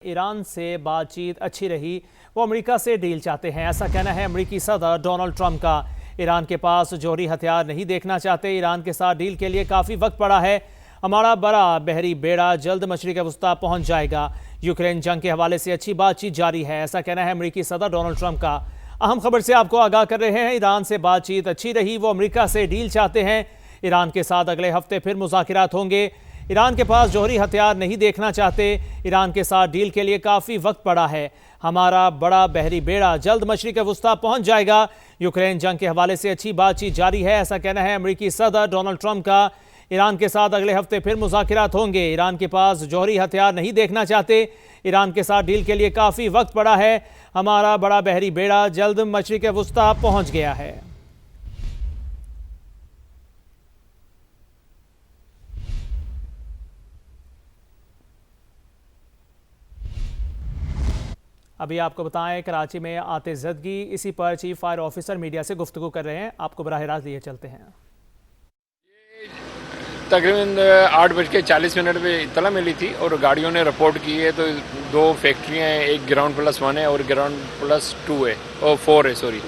Iran से बातचीत अच्छी रही, वो अमेरिका से डील चाहते हैं, ऐसा कहना है अमेरिकी सदर डोनाल्ड ट्रंप का। ईरान के पास जौहरी हथियार नहीं देखना चाहते, ईरान के साथ डील के लिए काफ़ी वक्त पड़ा है। हमारा बड़ा बहरी बेड़ा जल्द मशरिक़ वस्ता पहुंच जाएगा। यूक्रेन जंग के हवाले से अच्छी बातचीत जारी है, ऐसा कहना है अमेरिकी सदर डोनाल्ड ट्रंप का। अहम खबर से आपको आगाह कर रहे हैं, ईरान से बातचीत अच्छी रही, वो अमेरिका से डील चाहते हैं। ईरान के साथ अगले हफ्ते फिर मुज़ाकिरात होंगे। ईरान के पास जौहरी हथियार नहीं देखना चाहते, ईरान के साथ डील के लिए काफ़ी वक्त पड़ा है। हमारा बड़ा बहरी बेड़ा जल्द मशरिक़ वस्ता पहुंच जाएगा। यूक्रेन जंग के हवाले से अच्छी बातचीत जारी है, ऐसा कहना है अमेरिकी सदर डोनाल्ड ट्रंप का। ईरान के साथ अगले हफ्ते फिर मुज़ाकिरात होंगे। ईरान के पास जौहरी हथियार नहीं देखना चाहते, ईरान के साथ डील के लिए काफ़ी वक्त पड़ा है। हमारा बड़ा बहरी बेड़ा जल्द मशरिक़ वस्ता पहुंच गया है। अभी आपको बताएं, कराची में आते जदगी इसी पर चीफ फायर ऑफिसर मीडिया से गुफ्तगू कर रहे हैं। आपको बराह रास्त लिए चलते हैं। तकरीबन 8:40 पे इत्तला मिली थी और गाड़ियों ने रिपोर्ट की है। तो दो फैक्ट्रियां हैं, एक ग्राउंड +1 है और ग्राउंड +2 है और 4 है, सॉरी।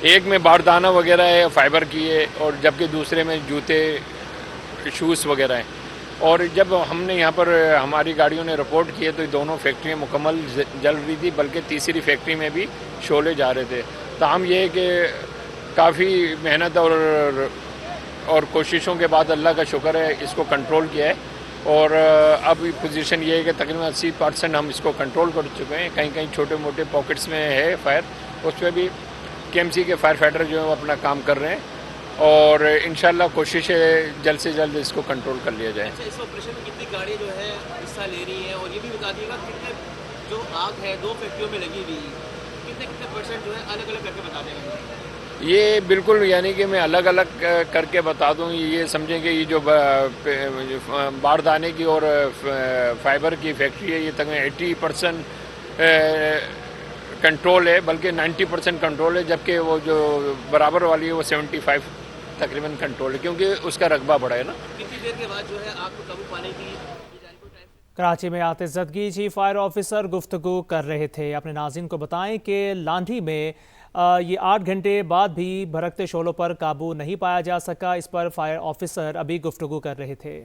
एक में बारदाना वगैरह है, फाइबर की है, और जबकि दूसरे में जूते शूज़ वगैरह हैं। और जब हमने यहाँ पर हमारी गाड़ियों ने रिपोर्ट किए तो दोनों फैक्ट्रियाँ मुकम्मल जल रही थी, बल्कि तीसरी फैक्ट्री में भी शोले जा रहे थे। ताहम ये है कि काफ़ी मेहनत और कोशिशों के बाद अल्लाह का शुक्र है इसको कंट्रोल किया है। और अब पोजीशन ये है कि तकरीबन 80% हम इसको कंट्रोल कर चुके हैं। कहीं कहीं छोटे मोटे पॉकेट्स में है फायर, उस पर भी KMC के फायर फाइटर जो है वो अपना काम कर रहे हैं और इंशाल्लाह कोशिश है जल्द से जल्द इसको कंट्रोल कर लिया जाए। अच्छा, इस ऑपरेशन में कितनी गाड़ियाँ जो है हिस्सा ले रही हैं, और ये भी बता दीजिएगा कितने जो आग है 2 फैक्ट्रियों में लगी हुई, कितने % जो है अलग अलग करके बता देंगे? ये बिल्कुल, यानी कि मैं अलग अलग करके बता दूं। ये समझें कि ये जो बारदाने की और फाइबर की फैक्ट्री है, ये तकरीबन 80% कंट्रोल है, बल्कि 90% कंट्रोल है। जबकि वो जो बराबर वाली है वो 75 तकरीबन कंट्रोल है, क्योंकि उसका रकबा बड़ा है ना। कितनी देर के बाद जो है आग को काबू पाने की? कराची में आते जदगी चीफ फायर ऑफिसर गुफ्तगू कर रहे थे। अपने नाज़रीन को बताएं कि लांढी में ये 8 घंटे बाद भी भड़कते शोलों पर काबू नहीं पाया जा सका। इस पर फायर ऑफिसर अभी गुफ्तगू कर रहे थे।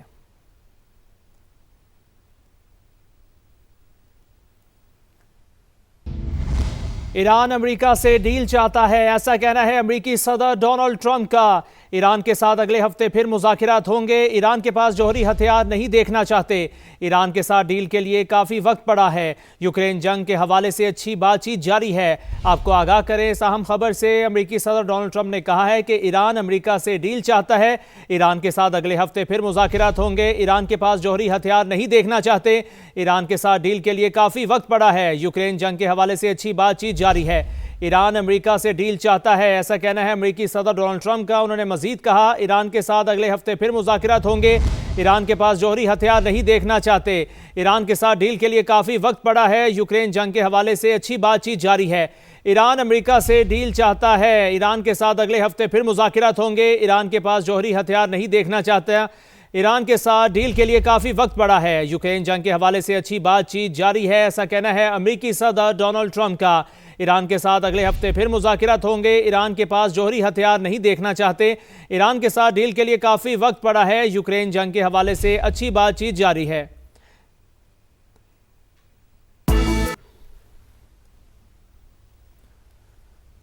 ईरान अमेरिका से डील चाहता है, ऐसा कहना है अमेरिकी सदर डोनाल्ड ट्रंप का। ईरान के साथ अगले हफ्ते फिर मुज़ाकिरात होंगे। ईरान के पास जौहरी हथियार नहीं देखना चाहते, ईरान के साथ डील के लिए काफ़ी वक्त पड़ा है। यूक्रेन जंग के हवाले से अच्छी बातचीत जारी है। आपको आगाह करें, इस अहम खबर से अमेरिकी सदर डोनाल्ड ट्रंप ने कहा है कि ईरान अमेरिका से डील चाहता है, ईरान के साथ अगले हफ्ते फिर मुज़ाकिरात होंगे। ईरान के पास जौहरी हथियार नहीं देखना चाहते, ईरान के साथ डील के लिए काफ़ी वक्त पड़ा है। यूक्रेन जंग के हवाले से अच्छी बातचीत जारी है, ईरान अमेरिका से डील चाहता है, ऐसा कहना है अमेरिकी सदर डोनाल्ड ट्रंप का। उन्होंने मजीद कहा, ईरान के साथ अगले हफ्ते फिर मुज़ाकिरात होंगे। ईरान के पास जौहरी हथियार नहीं देखना चाहते, ईरान के साथ डील के लिए काफ़ी वक्त पड़ा है। यूक्रेन जंग के हवाले से अच्छी बातचीत जारी है, ईरान अमेरिका से डील चाहता है, ईरान के साथ अगले हफ्ते फिर मुज़ाकिरात होंगे। ईरान के पास जौहरी हथियार नहीं देखना चाहता, ईरान के साथ डील के लिए काफ़ी वक्त पड़ा है। यूक्रेन जंग के हवाले से अच्छी बातचीत जारी है, ऐसा कहना है अमेरिकी सदर डोनाल्ड ट्रंप का। ईरान के साथ अगले हफ्ते फिर मुज़ाकिरात होंगे। ईरान के पास जौहरी हथियार नहीं देखना चाहते, ईरान के साथ डील के लिए काफ़ी वक्त पड़ा है। यूक्रेन जंग के हवाले से अच्छी बातचीत जारी है।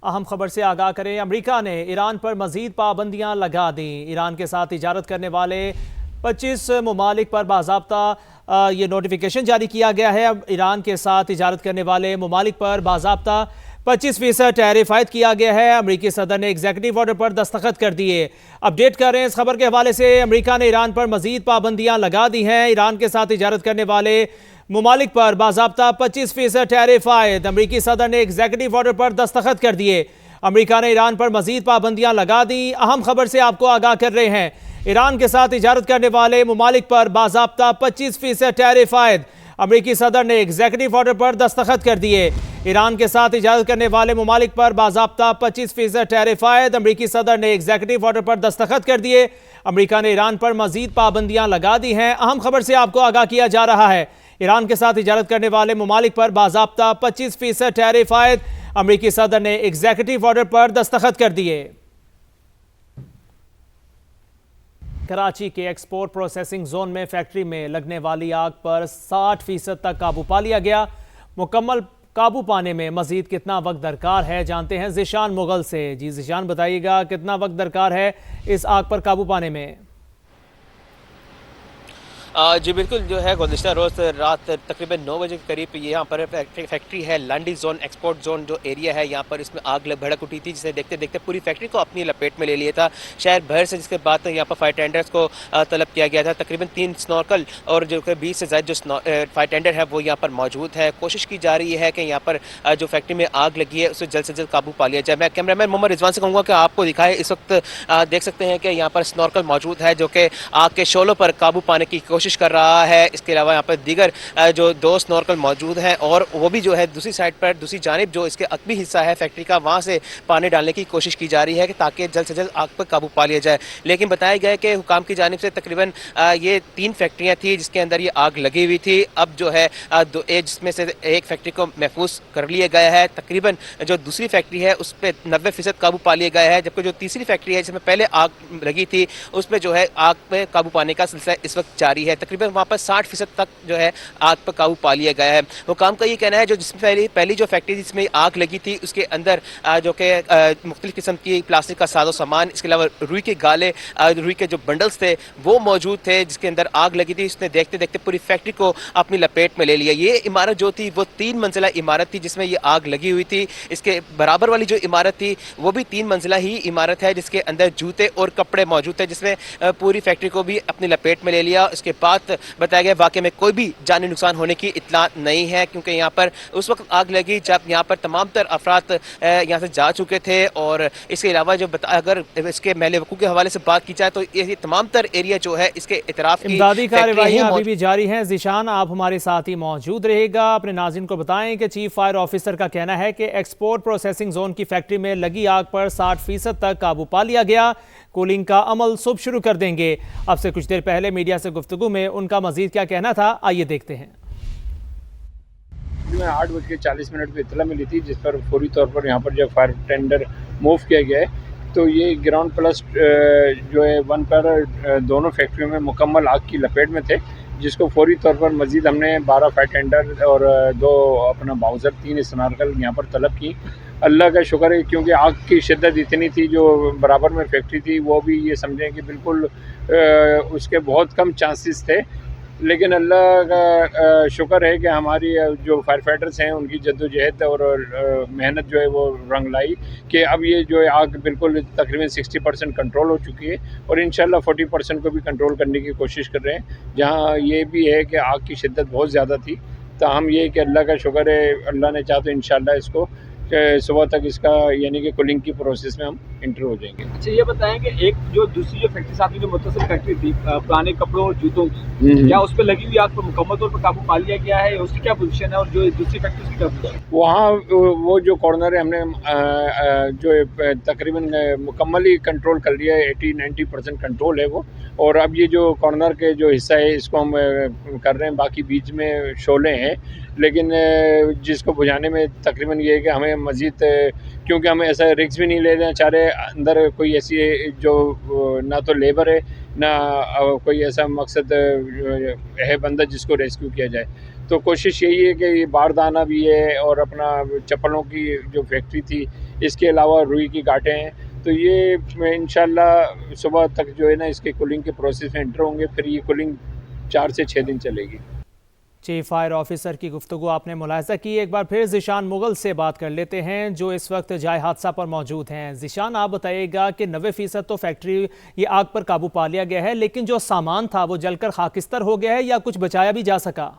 अहम खबर से आगाह करें, अमेरिका ने ईरान पर मजीद पाबंदियां लगा दी। ईरान के साथ तिजारत करने वाले 25 ममालिक पर बाज़ाब्ता ये नोटिफिकेशन जारी किया गया है। ईरान के साथ तिजारत करने वाले ममालिक पर बाज़ाब्ता 25% टैरिफ आयद किया गया है। अमेरिकी सदर ने एग्जीक्यूटिव ऑर्डर पर दस्तखत कर दिए। अपडेट कर रहे हैं इस खबर के हवाले से, अमेरिका ने ईरान पर मजीद पाबंदियां लगा दी हैं। ईरान के साथ तिजारत करने वाले ममालिक पर बाज़ाब्ता 25% टैरिफ आयद। अमेरिकी सदर ने एग्जीक्यूटिव ऑर्डर पर दस्तखत कर दिए। अमेरिका ने ईरान पर मजीद पाबंदियां लगा दी। अहम खबर से आपको आगाह कर रहे हैं, ईरान के साथ तिजारत करने वाले ममालिक पर बाज़ाब्ता 25% टैरिफ आयद। अमेरिकी सदर ने एग्जीक्यूटिव ऑर्डर पर दस्तखत कर दिए। ईरान के साथ तिजारत करने वाले ममालिक पर बाज़ाब्ता 25% टैरिफ आयद। अमेरिकी सदर ने एग्जीक्यूटिव ऑर्डर पर दस्तखत कर दिए। अमेरिका ने ईरान पर मजीद पाबंदियां लगा दी हैं। अहम खबर से आपको आगाह किया जा रहा है, ईरान के साथ तिजारत करने वाले ममालिक पर बाज़ाब्ता 25% टैरिफ आयद। अमरीकी सदर ने एग्जीक्यूटिव ऑर्डर पर दस्तखत कर दिए। कराची के एक्सपोर्ट प्रोसेसिंग जोन में फैक्ट्री में लगने वाली आग पर 60% तक काबू पा लिया गया। मुकम्मल काबू पाने में मजीद कितना वक्त दरकार है, जानते हैं ज़िशान मुगल से। जी ज़िशान, बताइएगा कितना वक्त दरकार है इस आग पर काबू पाने में? जी बिल्कुल, जो है गुज़िश्ता रोज़ रात तकरीबन 9 बजे के करीब यहाँ पर फैक्ट्री है लांडी जोन, एक्सपोर्ट जोन जो एरिया है, यहाँ पर इसमें आग भड़क उठी थी, जिसे देखते देखते पूरी फैक्ट्री को अपनी लपेट में ले लिया था शहर भर से। जिसके बाद यहाँ पर फायर टेंडर्स को तलब किया गया था। तकरीबन 3 स्नॉर्कल और जो 20 से ज़्यादा जो फायर टेंडर है वो यहाँ पर मौजूद है। कोशिश की जा रही है कि यहाँ पर जो फैक्ट्री में आग लगी है उसे जल्द से जल्द काबू पा लिया जाए। मैं कैमरामैन मोहम्मद रिजवान से कहूँगा कि आपको दिखाए, इस वक्त देख सकते हैं कि यहाँ पर स्नॉर्कल मौजूद है जो कि आग के शोलों पर काबू पाने की कोशिश कर रहा है। इसके अलावा यहाँ पर दीगर जो 2 स्नॉर्कल मौजूद हैं और वो भी जो है दूसरी साइड पर, दूसरी जानिब जो इसके अकबी हिस्सा है फैक्ट्री का, वहाँ से पानी डालने की कोशिश की जा रही है कि ताकि जल्द से जल्द आग पर काबू पा लिया जाए। लेकिन बताया गया है कि हुकाम की जानिब से तकरीबन ये 3 फैक्ट्रियाँ थी जिसके अंदर ये आग लगी हुई थी। अब जो है जिसमें से एक फैक्ट्री को महफूज कर लिया गया है। तकरीबन जो दूसरी फैक्ट्री है उस पर 90% काबू पा लिया गया है, जबकि जो तीसरी फैक्ट्री है जिसमें पहले आग लगी थी उस पर जो है आग पे काबू पाने का सिलसिला इस वक्त जारी है। तकरीबन वहाँ पर 60% तक जो है आग पर काबू पा लिया गया है। हुकाम का ये कहना है जो जिसमें पहली जो फैक्ट्री जिसमें आग लगी थी उसके अंदर जो कि मुख्तलिफ किस्म की प्लास्टिक का साजो सामान, इसके अलावा रुई के गाले, रुई के जो बंडल्स थे वो मौजूद थे जिसके अंदर आग लगी थी। उसने देखते देखते पूरी फैक्ट्री को अपनी लपेट में ले लिया। ये इमारत जो थी वो 3 मंजिला इमारत थी जिसमें ये आग लगी हुई थी। इसके बराबर वाली जो इमारत थी वो भी 3 मंजिला ही इमारत है जिसके अंदर जूते और कपड़े मौजूद थे, जिसमें पूरी फैक्ट्री को भी अपनी लपेट में ले लिया। उसके बाद बताया गया वाकई में कोई भी जानी नुकसान होने की इत्तला नहीं है, क्योंकि यहाँ पर उस वक्त आग लगी जब यहाँ पर तमाम तर अफराद यहाँ से जा चुके थे। और इसके अलावा जो अगर इसके महल वकूअ के हवाले से बात की जाए तो ये तमाम तर एरिया जो है इसके इतराफ की इमदादी कार्रवाइयां अभी भी जारी हैं। ज़िशान, आप हमारे साथ ही मौजूद रहेगा। अपने नाज़रीन को बताएं कि चीफ फायर ऑफिसर का कहना है कि एक्सपोर्ट प्रोसेसिंग जोन की फैक्ट्री में लगी आग पर 60% तक काबू पा लिया गया। कूलिंग का अमल सुबह शुरू कर देंगे। अब से कुछ देर पहले मीडिया से गुफ्तगू में उनका मजीद क्या कहना था, आइए देखते हैं। 8:40 पे इत्तला मिली थी जिस पर फौरी तौर पर यहाँ पर जब फायर टेंडर मूव किया गया है तो ये ग्राउंड प्लस जो है 1 पर दोनों फैक्ट्रियों में मुकम्मल आग की लपेट में थे, जिसको फौरी तौर पर मजीद हमने 12 फायर टेंडर और 2 अपना बाउज़र 3 स्नार्कल यहाँ पर तलब की। अल्लाह का शुक्र है क्योंकि आग की शिद्दत इतनी थी, जो बराबर में फैक्ट्री थी वो भी ये समझें कि बिल्कुल उसके बहुत कम चांसेस थे। लेकिन अल्लाह का शुक्र है कि हमारी जो फायर फाइटर्स हैं उनकी जद्दोजहद और मेहनत जो है वो रंग लाई कि अब ये जो है आग बिल्कुल तकरीबन 60% कंट्रोल हो चुकी है और इंशाल्लाह 40% को भी कंट्रोल करने की कोशिश कर रहे हैं। जहां ये भी है कि आग की शिद्दत बहुत ज़्यादा थी, तो हम ये कि अल्लाह का शुक्र है, अल्लाह ने चाहा तो इंशाल्लाह इसको सुबह तक इसका यानी कि कूलिंग की प्रोसेस में हम इंटर हो जाएंगे। अच्छा, ये बताएं कि एक जो दूसरी जो फैक्ट्री साथ में जो मुत्तसिल फैक्ट्री थी पुराने कपड़ों और जूतों की, क्या उस पर लगी हुई आग पर मुकम्मल तौर पर काबू पा लिया गया है? उसकी क्या पोजीशन है और जो दूसरी फैक्ट्री उसकी क्या पोजीशन है? वहाँ वो जो कॉर्नर है हमने जो तकरीबन मुकम्मल ही कंट्रोल कर लिया है, 80-90% कंट्रोल है वो। और अब ये जो कॉर्नर के जो हिस्सा है इसको हम कर रहे हैं, बाकी बीच में शोले हैं, लेकिन जिसको बुझाने में तकरीबन ये है कि हमें मज़ीद, क्योंकि हम ऐसा रिस्क भी नहीं ले रहे हैं, चाह रहे अंदर कोई ऐसी जो ना तो लेबर है ना कोई ऐसा मकसद है बंदा जिसको रेस्क्यू किया जाए। तो कोशिश यही है कि ये बारदाना भी है और अपना चप्पलों की जो फैक्ट्री थी इसके अलावा रुई की गांठें हैं, तो ये इंशाल्लाह सुबह तक जो है ना इसके कूलिंग के प्रोसेस में एंटर होंगे। फिर ये कूलिंग 4 से 6 दिन चलेगी। चीफ फायर ऑफिसर की गुफ्तगू आपने मुलाहिजा की। एक बार फिर ज़िशान मुगल से बात कर लेते हैं जो इस वक्त जाए हादसा पर मौजूद हैं। ज़िशान, आप बताइएगा कि 90% तो फैक्ट्री ये आग पर काबू पा लिया गया है, लेकिन जो सामान था वो जलकर खाकिस्तर हो गया है या कुछ बचाया भी जा सका?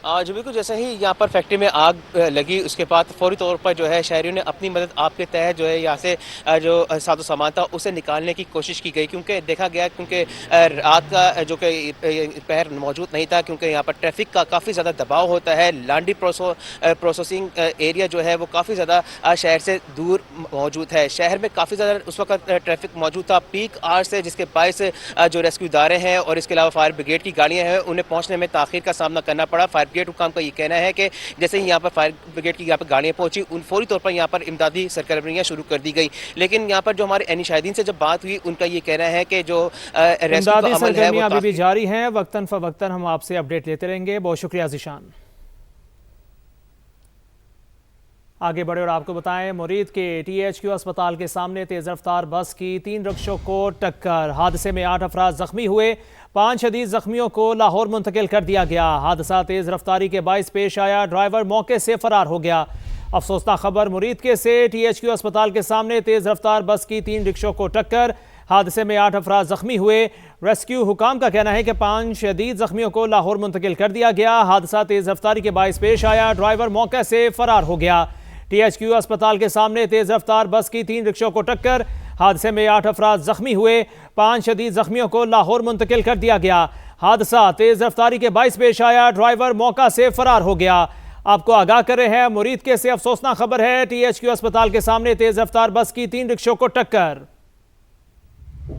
जी बिल्कुल, जैसे ही यहाँ पर फैक्ट्री में आग लगी उसके बाद फौरी तौर पर जो है शहरियों ने अपनी मदद आपके तहत जो है यहाँ से जो साजो सामान था उसे निकालने की कोशिश की गई, क्योंकि देखा गया क्योंकि रात का जो कि पहर मौजूद नहीं था, क्योंकि यहाँ पर ट्रैफिक का काफ़ी ज़्यादा दबाव होता है। लांडी प्रोसेसिंग एरिया जो है वो काफ़ी ज़्यादा शहर से दूर मौजूद है। शहर में काफ़ी ज़्यादा उस वक्त ट्रैफिक मौजूद था पीक आवर से, जिसके बायस जो रेस्क्यू इदारे हैं और इसके अलावा फायर ब्रिगेड की गाड़ियाँ हैं उन्हें पहुँचने में ताख़ीर का सामना करना पड़ा। फायर ब्रिगेड हुकाम का ये कहना है कि जैसे ही यहाँ पर फायर ब्रिगेड की यहाँ पर गाड़ियाँ पहुंची उन फौरी तौर पर यहाँ पर इमदादी सरगर्मियाँ शुरू कर दी गई। लेकिन यहाँ पर जो हमारे एनी शाहिदीन से जब बात हुई उनका ये कहना है कि जो इमदादी सरगर्मियाँ अभी भी जारी हैं, वक्तन फवक्तन हम आपसे अपडेट लेते रहेंगे। बहुत शुक्रिया ज़ीशान। आगे बढ़े और आपको बताएं, मुरीद के THQ अस्पताल के सामने तेज रफ्तार बस की 3 रिक्शों को टक्कर। हादसे में 8 अफराद जख्मी हुए, 5 शदीद जख्मियों को लाहौर मुंतकिल कर दिया गया। हादसा तेज रफ्तारी के बाइस पेश आया, ड्राइवर मौके से फरार हो गया। अफसोसनाक खबर मुरीद के से THQ अस्पताल के सामने तेज रफ्तार बस की 3 रिक्शों को टक्कर। हादसे में 8 अफराद जख्मी हुए। रेस्क्यू हुकाम का कहना है कि 5 शदीद जख्मियों को लाहौर मुंतकिल कर दिया गया। हादसा तेज रफ्तारी के बाइस पेश आया, ड्राइवर मौके से फरार हो गया। THQ अस्पताल के सामने तेज रफ्तार बस की 3 रिक्शों को टक्कर। हादसे में 8 अफराद जख्मी हुए, 5 शदीद जख्मियों को लाहौर मुंतकिल कर दिया गया। हादसा तेज रफ्तारी के बाइस पेश आया, ड्राइवर मौका से फरार हो गया। आपको आगाह कर रहे हैं, मुरीद के से अफसोसनाक खबर है, THQ अस्पताल के सामने तेज रफ्तार बस की 3 रिक्शों को टक्कर।